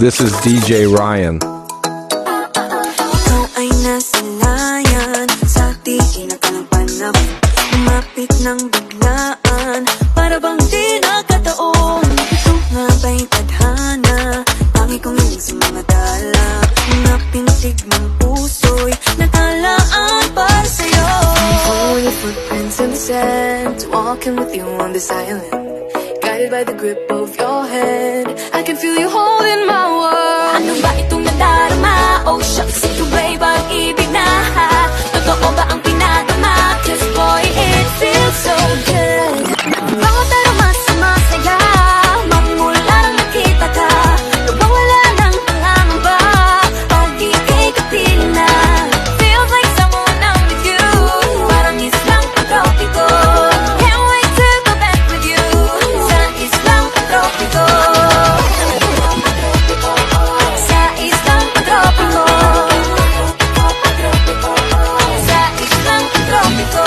This is DJ Ryan. Ikaw ay nasanayan sa tingin na kalapanap. Lumapit ng biglaan, para bang di nakataon. Ito nga ba'y tadhana? Tangi kong yun sa mga dala. Mga pintig ng puso'y natalaan para sa'yo. Follow your footprints in the sand, walking with you on this island. Guided by the grip of your hand, I can feel you holding my world. Ano ba itong nadarama? Oh shucks, ito ba'y pag-ibig na? Totoo ba ang pinadama? 'Cause boy, it feels so good. Bawat aroma sumasaya, magmula nang nakita ka. Nawawala ng pangangamba, pag-ibig kapiling na. Feels like someone I'm with you, parang islang pagkopiko. Can't wait to go back with you, sa islang pagkopiko. Sa islang pagkopiko. Sa islang pagkopiko.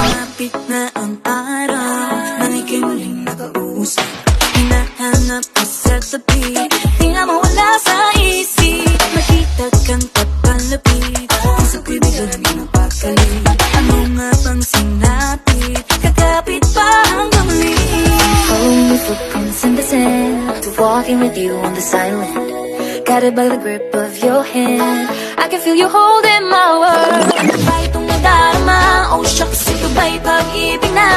Malapit na ang araw, nang ika'y muling nakausap. Hinahanap ka sa tabi, di nga mawala sa isip. Makita kang papalapit, puso ko'y bigla na pinapakalit. Ano nga bang sinapit, kakapit pa hanggang muli. Follow your footprints in the sand, to walking with you on this island. Guided by the grip of your hand, I can feel you holding my world. Ano ba itong nadarama? Oh shucks, ito ba'y pag-ibig na?